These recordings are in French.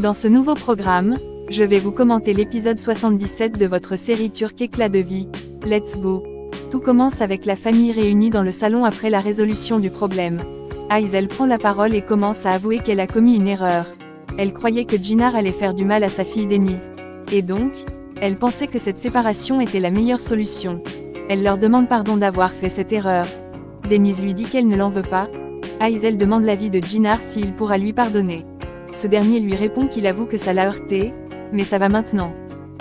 Dans ce nouveau programme, je vais vous commenter l'épisode 77 de votre série turque Éclat de vie. Let's go! Tout commence avec la famille réunie dans le salon après la résolution du problème. Aysel prend la parole et commence à avouer qu'elle a commis une erreur. Elle croyait que Çınar allait faire du mal à sa fille Deniz. Et donc, elle pensait que cette séparation était la meilleure solution. Elle leur demande pardon d'avoir fait cette erreur. Deniz lui dit qu'elle ne l'en veut pas. Aysel demande l'avis de Çınar s'il pourra lui pardonner. Ce dernier lui répond qu'il avoue que ça l'a heurté, mais ça va maintenant.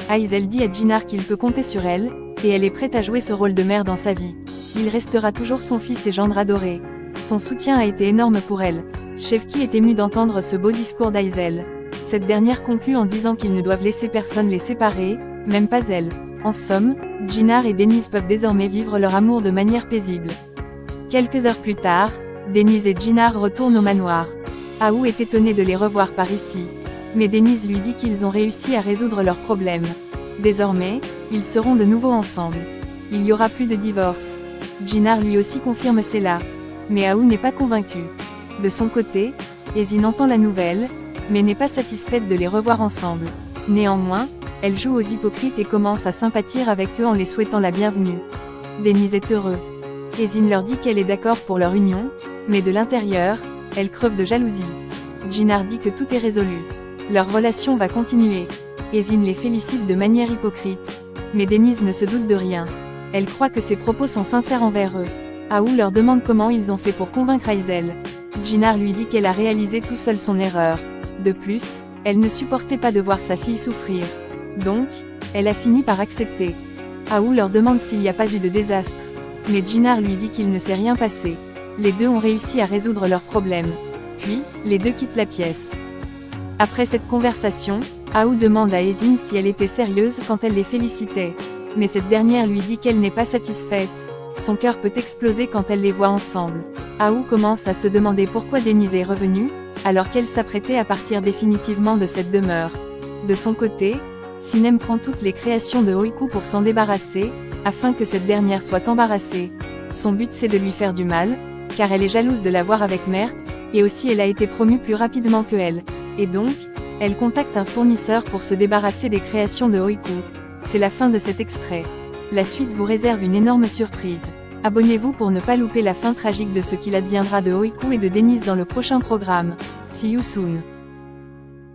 Aysel dit à Çınar qu'il peut compter sur elle, et elle est prête à jouer ce rôle de mère dans sa vie. Il restera toujours son fils et gendre adoré. Son soutien a été énorme pour elle. Şevki est ému d'entendre ce beau discours d'Aysel. Cette dernière conclut en disant qu'ils ne doivent laisser personne les séparer, même pas elle. En somme, Çınar et Deniz peuvent désormais vivre leur amour de manière paisible. Quelques heures plus tard, Deniz et Çınar retournent au manoir. Aou est étonné de les revoir par ici. Mais Deniz lui dit qu'ils ont réussi à résoudre leurs problèmes. Désormais, ils seront de nouveau ensemble. Il y aura plus de divorce. Çınar lui aussi confirme cela. Mais Aou n'est pas convaincu. De son côté, Esin entend la nouvelle, mais n'est pas satisfaite de les revoir ensemble. Néanmoins, elle joue aux hypocrites et commence à sympathier avec eux en les souhaitant la bienvenue. Deniz est heureuse. Esin leur dit qu'elle est d'accord pour leur union, mais de l'intérieur, elle crève de jalousie. Çınar dit que tout est résolu. Leur relation va continuer. Esin les félicite de manière hypocrite. Mais Deniz ne se doute de rien. Elle croit que ses propos sont sincères envers eux. Aou leur demande comment ils ont fait pour convaincre Aysel. Çınar lui dit qu'elle a réalisé tout seul son erreur. De plus, elle ne supportait pas de voir sa fille souffrir. Donc, elle a fini par accepter. Aou leur demande s'il n'y a pas eu de désastre. Mais Çınar lui dit qu'il ne s'est rien passé. Les deux ont réussi à résoudre leurs problèmes. Puis, les deux quittent la pièce. Après cette conversation, Aou demande à Esin si elle était sérieuse quand elle les félicitait. Mais cette dernière lui dit qu'elle n'est pas satisfaite. Son cœur peut exploser quand elle les voit ensemble. Aou commence à se demander pourquoi Deniz est revenue, alors qu'elle s'apprêtait à partir définitivement de cette demeure. De son côté, Sinem prend toutes les créations de Oyku pour s'en débarrasser, afin que cette dernière soit embarrassée. Son but c'est de lui faire du mal, car elle est jalouse de la voir avec Mert, et aussi elle a été promue plus rapidement que elle. Et donc, elle contacte un fournisseur pour se débarrasser des créations de Oyku. C'est la fin de cet extrait. La suite vous réserve une énorme surprise. Abonnez-vous pour ne pas louper la fin tragique de ce qu'il adviendra de Oyku et de Deniz dans le prochain programme. See you soon.